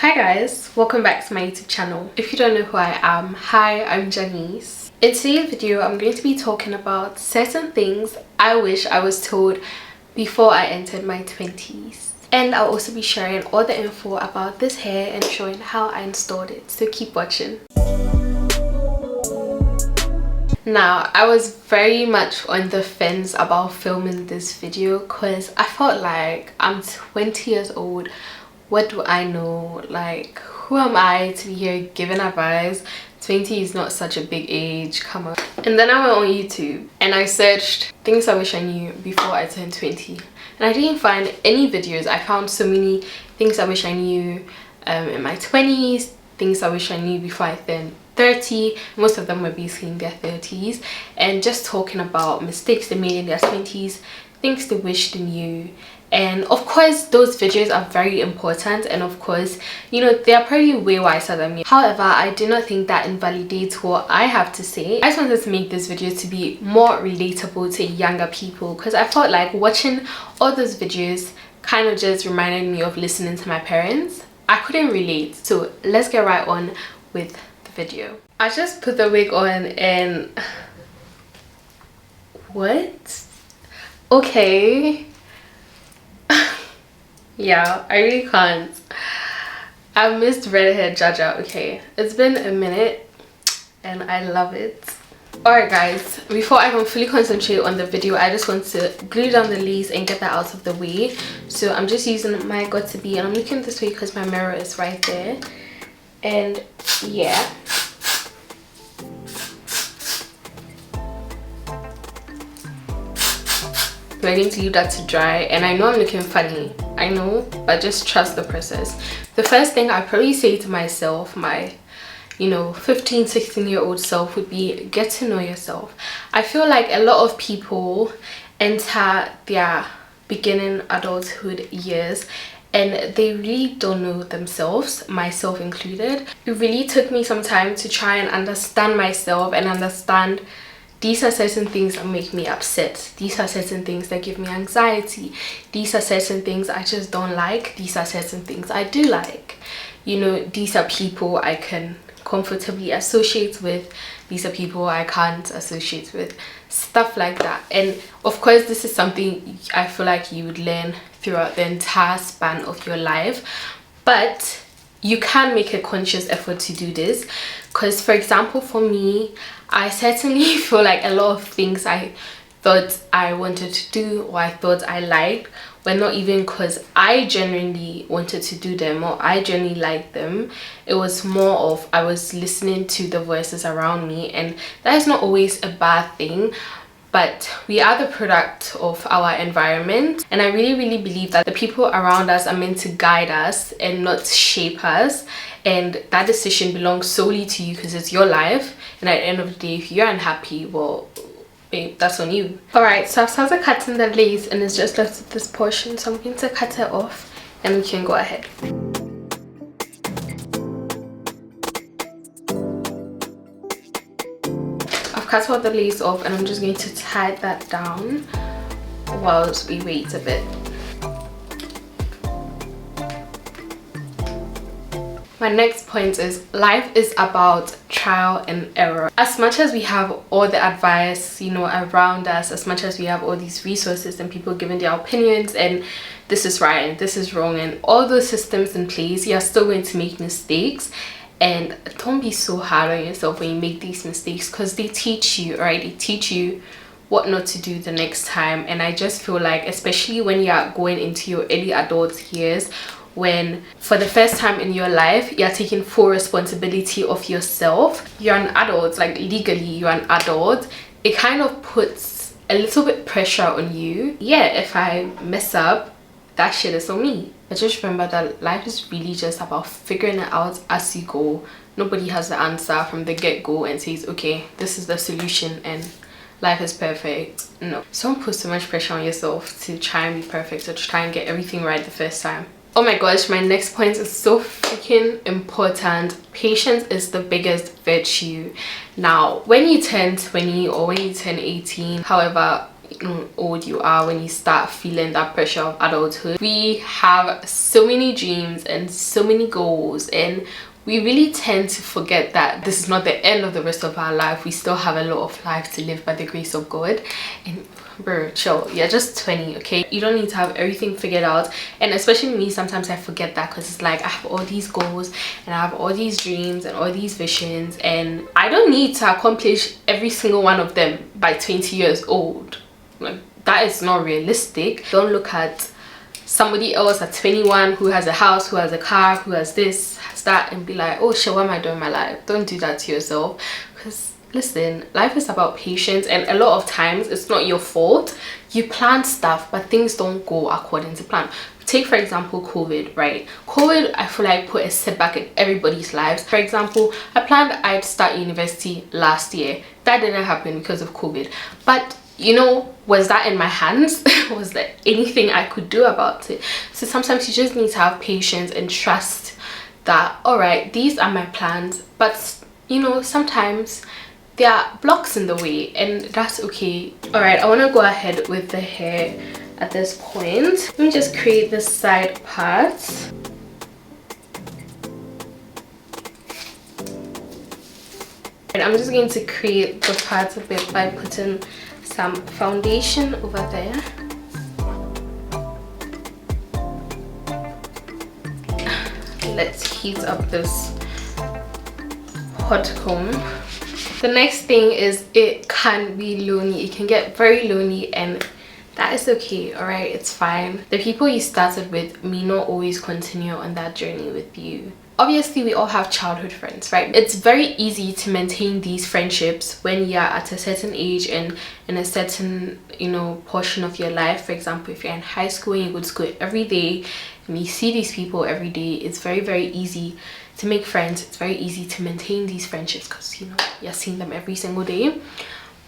Hi guys, welcome back to my YouTube channel. If you don't know who I am, hi, I'm Janiece. In today's video, I'm going to be talking about certain things I wish I was told before I entered my 20s. And I'll also be sharing all the info about this hair and showing how I installed it, so keep watching. Now, I was very much on the fence about filming this video because I felt like I'm 20 years old. What do I know? Like, who am I to be here giving advice? 20 is not such a big age, come on. And then I went on YouTube and I searched things I wish I knew before I turned 20. And I didn't find any videos. I found so many things I wish I knew in my 20s, things I wish I knew before I turned 30. Most of them were basically in their 30s and just talking about mistakes they made in their 20s, things they wished they knew. And of course those videos are very important, and of course, you know, they are probably way wiser than me. However, I do not think that invalidates what I have to say. I just wanted to make this video to be more relatable to younger people because I felt like watching all those videos kind of just reminded me of listening to my parents. I couldn't relate, so let's get right on with the video. I just put the wig on and what? Okay. Yeah, I really can't. I missed redhead Jaja. Okay, it's been a minute and I love it. Alright guys, before I can fully concentrate on the video, I just want to glue down the lace and get that out of the way. So I'm just using my got2b and I'm looking this way because my mirror is right there. And yeah, we're going to leave that to dry. And I know I'm looking funny, I know, but just trust the process. The first thing I probably say to myself, my 15-16-year-old self, would be get to know yourself. I feel like a lot of people enter their beginning adulthood years and they really don't know themselves, myself included. It really took me some time to try and understand myself and understand these are certain things that make me upset. These are certain things that give me anxiety. These are certain things I just don't like. These are certain things I do like. You know, these are people I can comfortably associate with. These are people I can't associate with. Stuff like that. And of course, this is something I feel like you would learn throughout the entire span of your life. But you can make a conscious effort to do this. Because, for example, for me, I certainly feel like a lot of things I thought I wanted to do or I thought I liked were not even because I genuinely wanted to do them or I genuinely liked them. It was more of I was listening to the voices around me, and that is not always a bad thing. But we are the product of our environment, and I really believe that the people around us are meant to guide us and not shape us, and that decision belongs solely to you because it's your life. And at the end of the day, if you're unhappy, well, babe, that's on you. Alright, so I've started cutting the lace and it's just left with this portion, so I'm going to cut it off and we can go ahead. Cut all the lace off and I'm just going to tie that down whilst we wait a bit. My next point is life is about trial and error. As much as we have all the advice, you know, around us, as much as we have all these resources and people giving their opinions and this is right and this is wrong and all those systems in place, you're still going to make mistakes. And don't be so hard on yourself when you make these mistakes because they teach you, right? They teach you what not to do the next time. And I just feel like, especially when you are going into your early adult years, when for the first time in your life you're taking full responsibility of yourself, you're an adult, like legally you're an adult, it kind of puts a little bit pressure on you. Yeah, if I mess up, that shit is on me. But just remember that life is really just about figuring it out as you go. Nobody has the answer from the get-go and says, okay, this is the solution and life is perfect. No, don't put so much pressure on yourself to try and be perfect or to try and get everything right the first time. Oh my gosh, my next point is so freaking important. Patience is the biggest virtue. Now, when you turn 20 or when you turn 18, however, old you are when you start feeling that pressure of adulthood. We have so many dreams and so many goals, and we really tend to forget that this is not the end of the rest of our life. We still have a lot of life to live by the grace of God. And bro, chill, you're just 20, okay? You don't need to have everything figured out. And especially me, sometimes I forget that, because it's like I have all these goals and I have all these dreams and all these visions, and I don't need to accomplish every single one of them by 20 years old. Like, that is not realistic. Don't look at somebody else at 21 who has a house, who has a car, who has this, has that, and be like, oh shit, what am I doing in my life? Don't do that to yourself, because listen, life is about patience, and a lot of times it's not your fault. You plan stuff, but things don't go according to plan. Take for example COVID, right? COVID, I feel like put a setback in everybody's lives. For example, I planned I'd start university last year. That didn't happen because of COVID. But you know, was that in my hands? Was there anything I could do about it? So sometimes you just need to have patience and trust that, all right, these are my plans, but you know, sometimes there are blocks in the way, and that's okay. All right, I want to go ahead with the hair at this point. Let me just create the side part. And I'm just going to create the part a bit by putting some foundation over there. Let's heat up this hot comb. The next thing is, it can be lonely. It can get very lonely, and that is okay. All right, it's fine. The people you started with may not always continue on that journey with you. Obviously, we all have childhood friends, right? It's very easy to maintain these friendships when you're at a certain age and in a certain, you know, portion of your life. For example, if you're in high school and you go to school every day and you see these people every day, it's very, very easy to make friends. It's very easy to maintain these friendships because, you know, you're seeing them every single day.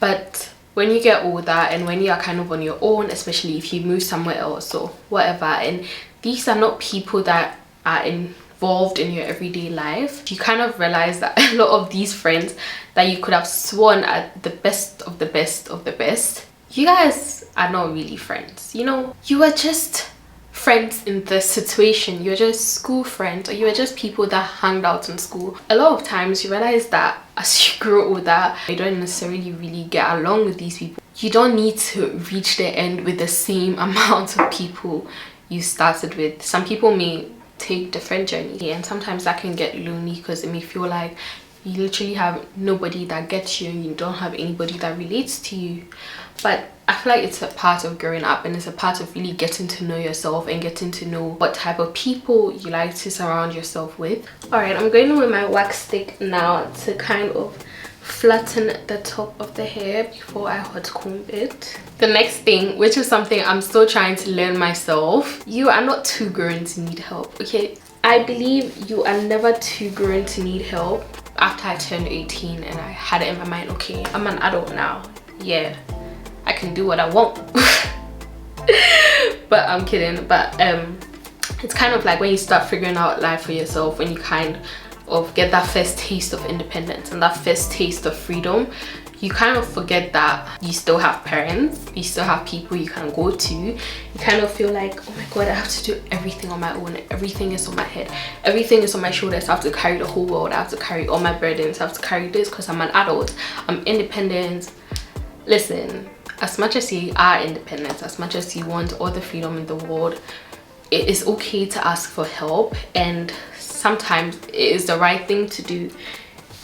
But when you get older and when you are kind of on your own, especially if you move somewhere else or whatever, and these are not people that are involved in your everyday life, you kind of realize that a lot of these friends that you could have sworn are the best of the best of the best, you guys are not really friends. You know, you are just friends in the situation. You're just school friends, or you are just people that hanged out in school. A lot of times you realize that as you grow older, you don't necessarily really get along with these people. You don't need to reach the end with the same amount of people you started with. Some people may take different journeys, and sometimes that can get lonely because it may feel like you literally have nobody that gets you, you don't have anybody that relates to you. But I feel like it's a part of growing up, and it's a part of really getting to know yourself and getting to know what type of people you like to surround yourself with. All right, I'm going in with my wax stick now to kind of flatten the top of the hair before I hot comb it. The next thing, which is something I'm still trying to learn myself, you are not too grown to need help, okay? I believe you are never too grown to need help. After I turned 18 and I had it in my mind, okay, I'm an adult now, yeah, I can do what I want. But I'm kidding. But it's kind of like when you start figuring out life for yourself, when you kind of get that first taste of independence and that first taste of freedom, you kind of forget that you still have parents, you still have people you can go to. You kind of feel like, oh my god, I have to do everything on my own. Everything is on my head, everything is on my shoulders. I have to carry the whole world, I have to carry all my burdens, I have to carry this because I'm an adult, I'm independent. Listen, as much as you are independent, as much as you want all the freedom in the world, it is okay to ask for help, and sometimes it is the right thing to do.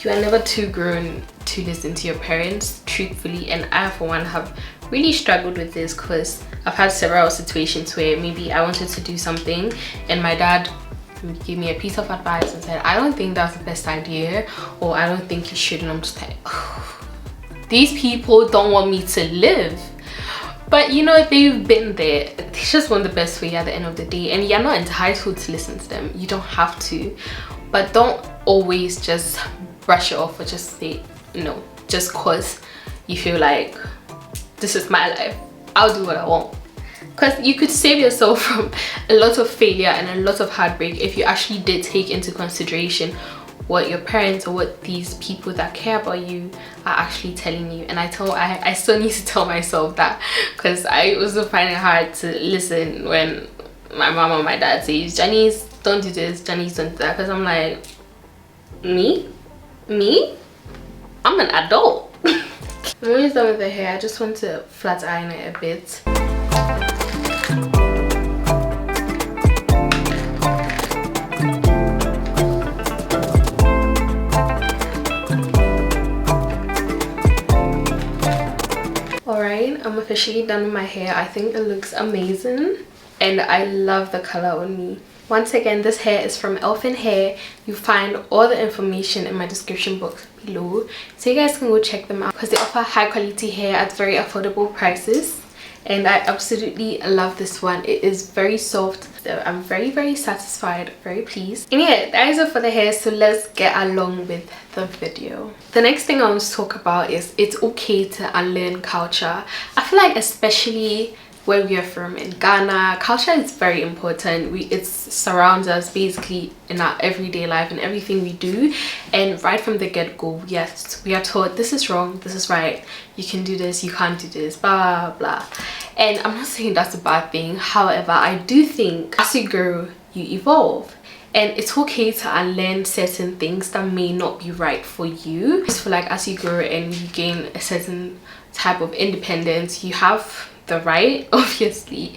You are never too grown to listen to your parents, truthfully. And I, for one, have really struggled with this because I've had several situations where maybe I wanted to do something and my dad gave me a piece of advice and said, I don't think that's the best idea, or I don't think you should. And I'm just like, oh, these people don't want me to live. But you know, they've been there. They just want the best for you at the end of the day, and you're not entitled to listen to them. You don't have to. But don't always just brush it off or just say no just cause you feel like this is my life, I'll do what I want. Because you could save yourself from a lot of failure and a lot of heartbreak if you actually did take into consideration what your parents or what these people that care about you are actually telling you. And I still need to tell myself that, because I also find it hard to listen when my mom or my dad says, Janiece, don't do this, Janiece, don't do that, because I'm like, me, I'm an adult. I'm almost done with the hair. I just want to flat iron it a bit. Alright, I'm officially done with my hair. I think it looks amazing and I love the color on me. Once again, this hair is from Elfin hair. You find all the information in my description box below, so you guys can go check them out because they offer high quality hair at very affordable prices. And I absolutely love this one. It is very soft, so I'm very satisfied, very pleased. And yeah, that is it for the hair, so let's get along with the video. The next thing I want to talk about is it's okay to unlearn culture. I feel like especially where we are from in Ghana, culture is very important. It surrounds us basically in our everyday life and everything we do, and right from the get-go, yes, we are taught this is wrong, this is right, you can do this, you can't do this, blah blah. And I'm not saying that's a bad thing, however, I do think as you grow you evolve, and it's okay to unlearn certain things that may not be right for you. I just feel like as you grow and you gain a certain type of independence, you have the right, obviously,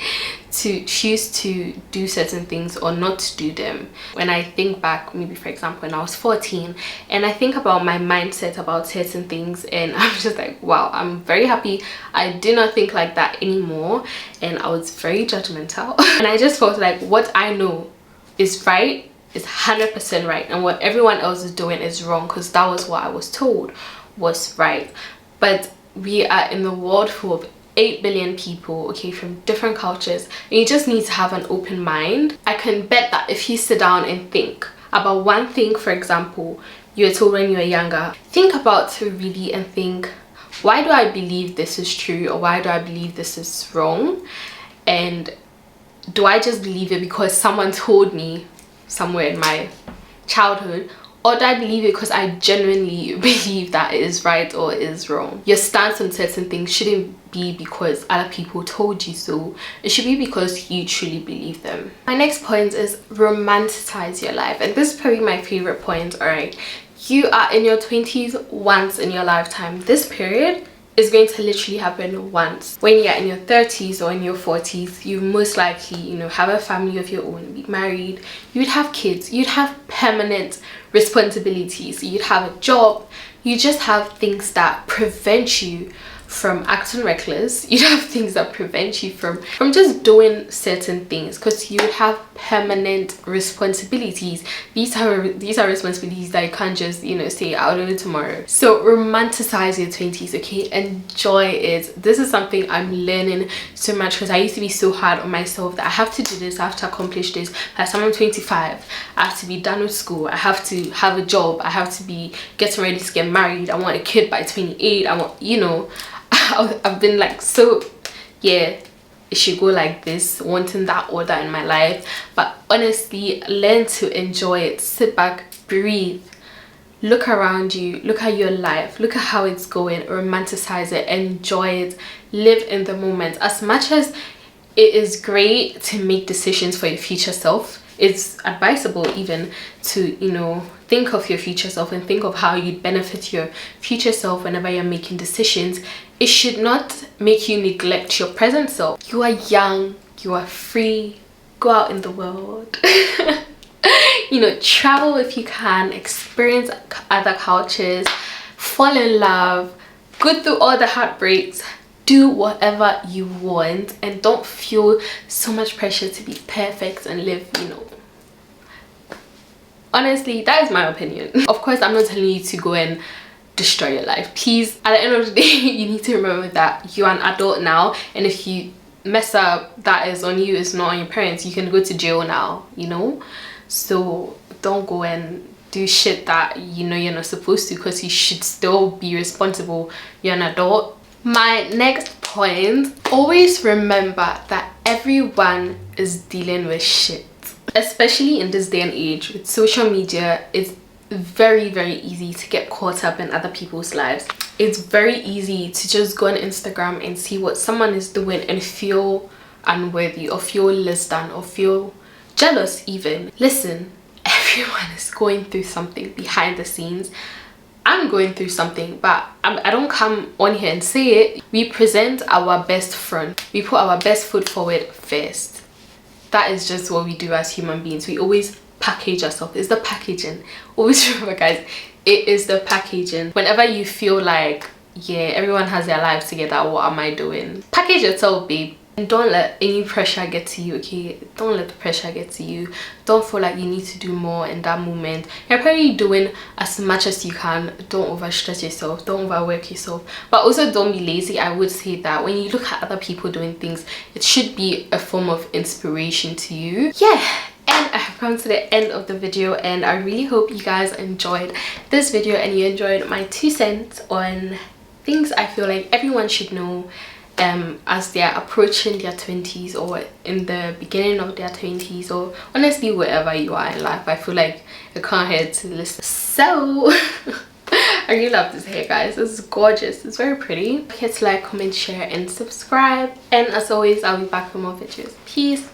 to choose to do certain things or not to do them. When I think back, maybe for example when I was 14, and I think about my mindset about certain things, and I'm just like, wow, I'm very happy I do not think like that anymore. And I was very judgmental and I just felt like what I know is right is 100% right, and what everyone else is doing is wrong, because that was what I was told was right. But we are in the world full of 8 billion people, okay, from different cultures, and you just need to have an open mind. I can bet that if you sit down and think about one thing, for example, you were told when you were younger, think about it really and think, why do I believe this is true, or why do I believe this is wrong? And do I just believe it because someone told me somewhere in my childhood, or do I believe it because I genuinely believe that it is right or it is wrong? Your stance on certain things shouldn't be because other people told you so. It should be because you truly believe them. My next point is romanticize your life, and this is probably my favorite point. Alright, you are in your 20s once in your lifetime. This period is going to literally happen once. When you're in your 30s or in your 40s, you most likely, you know, have a family of your own, be married, you'd have kids, you'd have permanent responsibilities, you'd have a job, you just have things that prevent you from acting reckless. You'd have things that prevent you from just doing certain things, because you have permanent responsibilities. These are responsibilities that you can't just, you know, say I'll do it tomorrow. So romanticize your 20s, okay? Enjoy it. This is something I'm learning so much, because I used to be so hard on myself that I have to do this, I have to accomplish this. By the time I'm 25, I have to be done with school, I have to have a job, I have to be getting ready to get married, I want a kid by 28, I want, you know, I've been like, so yeah, it should go like this, wanting that order in my life. But honestly, learn to enjoy it. Sit back, breathe, look around you, look at your life, look at how it's going, romanticize it, enjoy it, live in the moment. As much as it is great to make decisions for your future self, it's advisable even to, you know, think of your future self and think of how you'd benefit your future self whenever you're making decisions. It should not make you neglect your present self. You are young, you are free, go out in the world. You know, travel if you can, experience other cultures, fall in love, go through all the heartbreaks, do whatever you want, and don't feel so much pressure to be perfect and live, you know. Honestly, that is my opinion. Of course, I'm not telling you to go and destroy your life. Please, at the end of the day, you need to remember that you are an adult now, and if you mess up, that is on you, it's not on your parents. You can go to jail now, you know. So don't go and do shit that you know you're not supposed to, because you should still be responsible. You're an adult. My next point, always remember that everyone is dealing with shit, especially in this day and age with social media. It's very, very easy to get caught up in other people's lives. It's very easy to just go on Instagram and see what someone is doing and feel unworthy or feel less than or feel jealous even. Listen, everyone is going through something behind the scenes. I'm going through something, but I don't come on here and say it. We present our best front. We put our best foot forward first. That is just what we do as human beings. We always package ourselves. It's the packaging. Always remember, guys, it is the packaging. Whenever you feel like, yeah, everyone has their lives together, what am I doing? Package yourself, babe. And don't let any pressure get to you, okay? Don't let the pressure get to you. Don't feel like you need to do more in that moment. You're probably doing as much as you can. Don't overstress yourself. Don't overwork yourself. But also don't be lazy. I would say that when you look at other people doing things, it should be a form of inspiration to you. Yeah. And I have come to the end of the video, and I really hope you guys enjoyed this video and you enjoyed my 2 cents on things I feel like everyone should know as they're approaching their 20s or in the beginning of their 20s, or honestly wherever you are in life. I feel like I can't hurt to listen. So I really love this hair, guys. This is gorgeous. It's very pretty. Don't forget to like, comment, share and subscribe, and as always I'll be back with more videos. Peace.